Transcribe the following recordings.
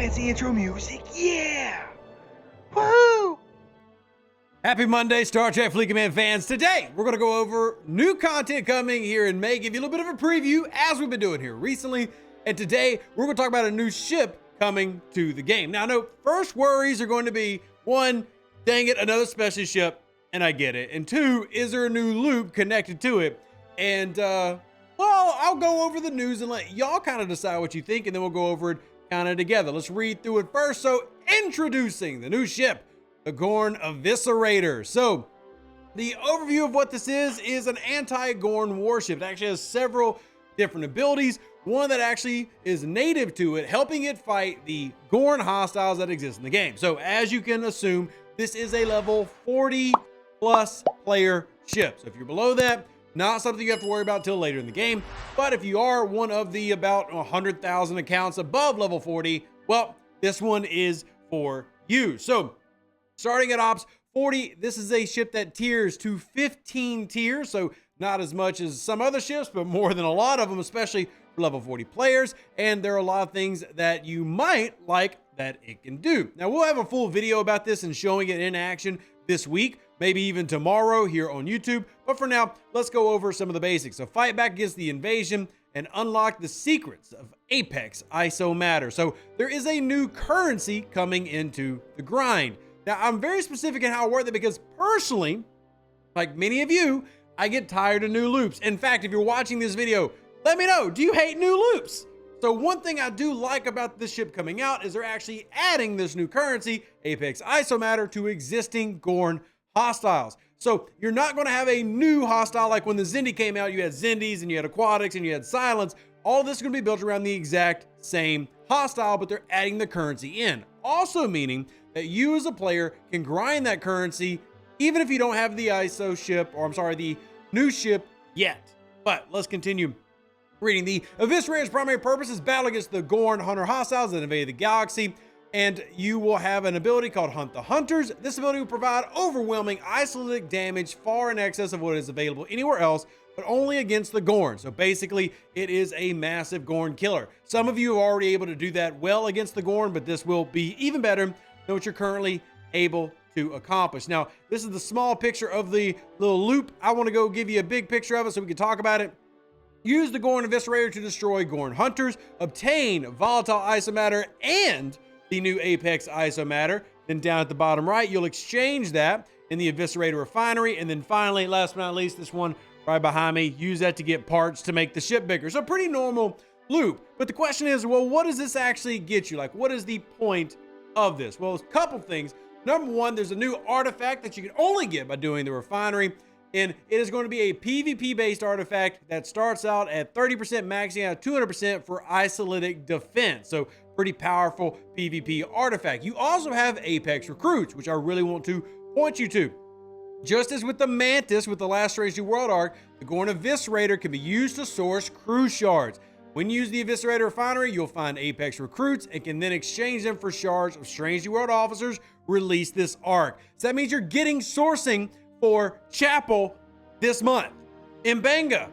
fancy intro music. Yeah! Woohoo! Happy Monday, Star Trek Fleet Command fans. Today, we're going to go over new content coming here in May, give you a little bit of a preview as we've been doing here recently. And today, we're going to talk about a new ship coming to the game. Now, no, first worries are going to be, one, dang it, another special ship, and I get it. And two, is there a new loop connected to it? And, well, I'll go over the news and let y'all kind of decide what you think, and then we'll go over it kind of together. Let's read through it first. So, introducing the new ship, the Gorn Eviscerator. So, the overview of what this is an anti-Gorn warship. It actually has several different abilities. One that actually is native to it, helping it fight the Gorn hostiles that exist in the game. So, as you can assume, this is a level 40 plus player ship. So, if you're below that, not something you have to worry about till later in the game. But if you are one of the about 100,000 accounts above level 40, well, this one is for you. So, starting at Ops 40, this is a ship that tiers to 15 tiers. So, not as much as some other ships, but more than a lot of them, especially for level 40 players. And there are a lot of things that you might like that it can do. Now, we'll have a full video about this and showing it in action this week, maybe even tomorrow here on YouTube. But for now, let's go over some of the basics. So, fight back against the invasion and unlock the secrets of Apex ISO Matter. So, there is a new currency coming into the grind. Now, I'm very specific in how I word that because personally, like many of you, I get tired of new loops. In fact, if you're watching this video, let me know, do you hate new loops? So one thing I do like about this ship coming out is they're actually adding this new currency, Apex ISO Matter, to existing Gorn hostiles. So you're not going to have a new hostile like when the Xindi came out. You had Xindis and you had Aquatics and you had Silence. All this is going to be built around the exact same hostile, but they're adding the currency in. Also meaning that you as a player can grind that currency even if you don't have the ISO ship, or I'm sorry, the new ship yet. But let's continue reading. The Eviscerator's primary purpose is battle against the Gorn Hunter hostiles that invade the galaxy, and you will have an ability called Hunt the Hunters. This ability will provide overwhelming isolated damage far in excess of what is available anywhere else, but only against the Gorn. So basically, it is a massive Gorn killer. Some of you are already able to do that well against the Gorn, but this will be even better than what you're currently able to accomplish. Now, this is the small picture of the little loop. I want to go give you a big picture of it so we can talk about it. Use the Gorn Eviscerator to destroy Gorn Hunters, obtain volatile ISO Matter and the new Apex ISO Matter. Then down at the bottom right, you'll exchange that in the Eviscerator Refinery. And then finally, last but not least, this one right behind me, use that to get parts to make the ship bigger. So pretty normal loop. But the question is, well, what does this actually get you? Like, what is the point of this? Well, a couple things. Number one, there's a new artifact that you can only get by doing the refinery, and it is going to be a PvP-based artifact that starts out at 30%, maxing out 200% for isolated defense. So pretty powerful PvP artifact. You also have Apex Recruits, which I really want to point you to. Just as with the Mantis with the last Strange New World arc, the Gorn Eviscerator can be used to source crew shards. When you use the Eviscerator Refinery, you'll find Apex Recruits and can then exchange them for shards of Strange New World officers released this arc. So that means you're getting sourcing for Chapel this month, Mbenga,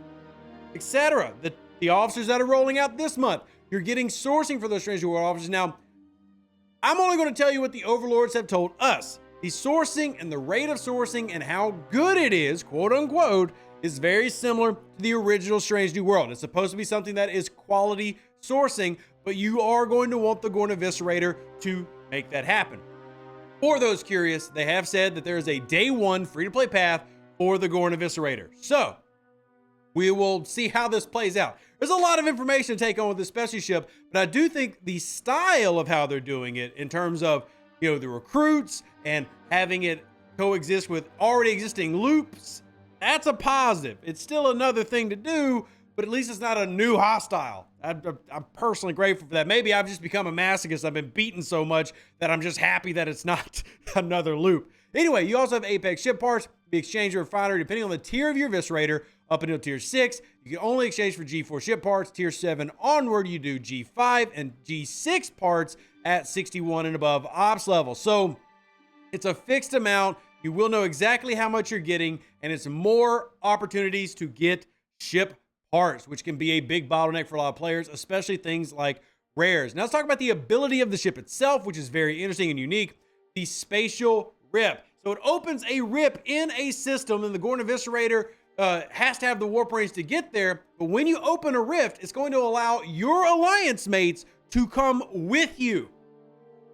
etc. The officers that are rolling out this month, you're getting sourcing for those Strange New World officers. Now, I'm only going to tell you what the overlords have told us. The sourcing and the rate of sourcing and how good it is, quote unquote, is very similar to the original Strange New World. It's supposed to be something that is quality sourcing, but you are going to want the Gorn Eviscerator to make that happen. For those curious, they have said that there is a day one free-to-play path for the Gorn Eviscerator. So, we will see how this plays out. There's a lot of information to take on with this special ship, but I do think the style of how they're doing it in terms of, you know, the recruits and having it coexist with already existing loops, that's a positive. It's still another thing to do, but at least it's not a new hostile. I'm personally grateful for that. Maybe I've just become a masochist. I've been beaten so much that I'm just happy that it's not another loop. Anyway, you also have Apex ship parts. The exchange or refinery, depending on the tier of your Eviscerator, up until tier 6. You can only exchange for G4 ship parts. Tier 7 onward, you do G5 and G6 parts at 61 and above ops level. So it's a fixed amount. You will know exactly how much you're getting, and it's more opportunities to get ship parts, which can be a big bottleneck for a lot of players, especially things like rares. Now let's talk about the ability of the ship itself, which is very interesting and unique. The spatial rip. So it opens a rip in a system, and the Gorn Eviscerator has to have the warp range to get there. But when you open a rift, it's going to allow your alliance mates to come with you.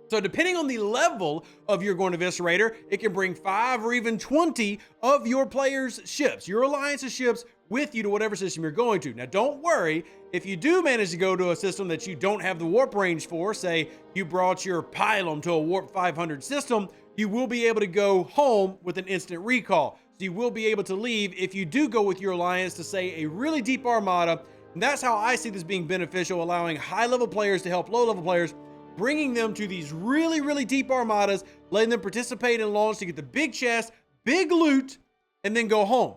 So depending on the level of your Gorn Eviscerator, it can bring 5 or even 20 of your players' ships, your alliance's ships, with you to whatever system you're going to. Now, don't worry, if you do manage to go to a system that you don't have the warp range for, say you brought your Pylum to a warp 500 system, you will be able to go home with an instant recall. So you will be able to leave if you do go with your alliance to, say, a really deep armada. And that's how I see this being beneficial, allowing high-level players to help low-level players, bringing them to these really, really deep armadas, letting them participate in launch to get the big chest, big loot, and then go home.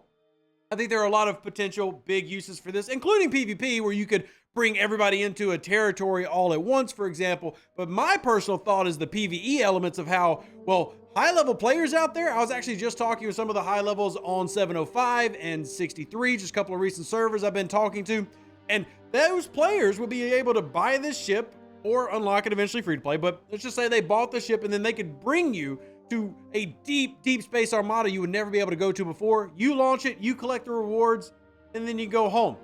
I think there are a lot of potential big uses for this, including PvP, where you could bring everybody into a territory all at once, for example. But my personal thought is the PvE elements of how, well, high-level players out there. I was actually just talking with some of the high levels on 705 and 63, just a couple of recent servers I've been talking to. And those players would be able to buy this ship or unlock it eventually free to play. But let's just say they bought the ship and then they could bring you to a deep, deep space armada you would never be able to go to before. You launch it, you collect the rewards, and then you go home.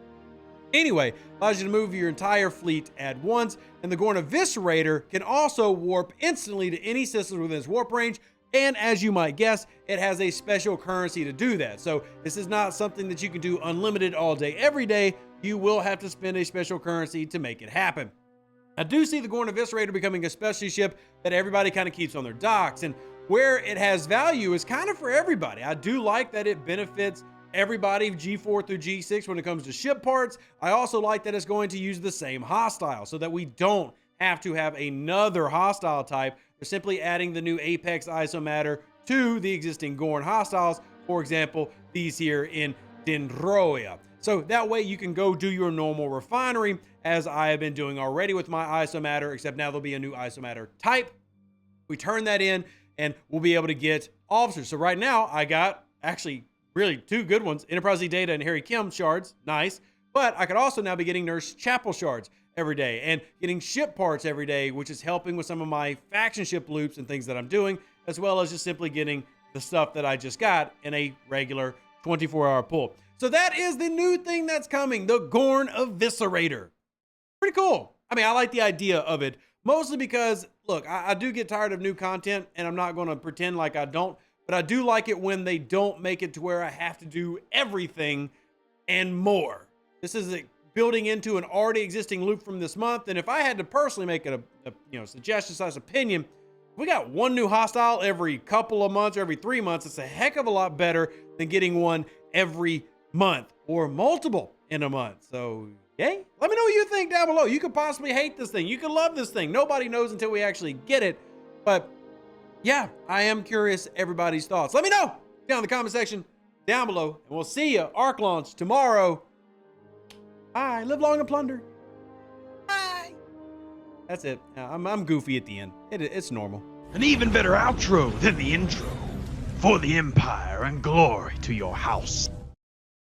Anyway, allows you to move your entire fleet at once, and the Gorn Eviscerator can also warp instantly to any system within its warp range, and as you might guess, it has a special currency to do that. So this is not something that you can do unlimited all day, every day. You will have to spend a special currency to make it happen. I do see the Gorn Eviscerator becoming a specialty ship that everybody kind of keeps on their docks, and where it has value is kind of for everybody. I do like that it benefits everybody G4 through G6 when it comes to ship parts. I also like that it's going to use the same hostile so that we don't have to have another hostile type. They're simply adding the new Apex ISO matter to the existing Gorn hostiles. For example, these here in Dendroia. So that way you can go do your normal refinery, as I have been doing already with my ISO matter, except now there'll be a new ISO matter type. We turn that in and we'll be able to get officers. So right now I got actually really 2 good ones, Enterprise Data and Harry Kim shards, nice. But I could also now be getting Nurse Chapel shards every day and getting ship parts every day, which is helping with some of my faction ship loops and things that I'm doing, as well as just simply getting the stuff that I just got in a regular 24-hour pull. So that is the new thing that's coming, the Gorn Eviscerator. Pretty cool. I mean, I like the idea of it, mostly because, look, I do get tired of new content, and I'm not going to pretend like I don't, but I do like it when they don't make it to where I have to do everything and more. This is building into an already existing loop from this month, and if I had to personally make it a suggestion/opinion, opinion, we got one new hostile every couple of months or every 3 months. It's a heck of a lot better than getting one every month or multiple in a month. So, yay. Let me know what you think down below. You could possibly hate this thing. You could love this thing. Nobody knows until we actually get it. But yeah, I am curious everybody's thoughts. Let me know down in the comment section down below, and we'll see you Arc launch tomorrow. Bye. Live long and plunder. Bye. That's it. I'm goofy at the end. It's normal. An even better outro than the intro. For the Empire and glory to your house.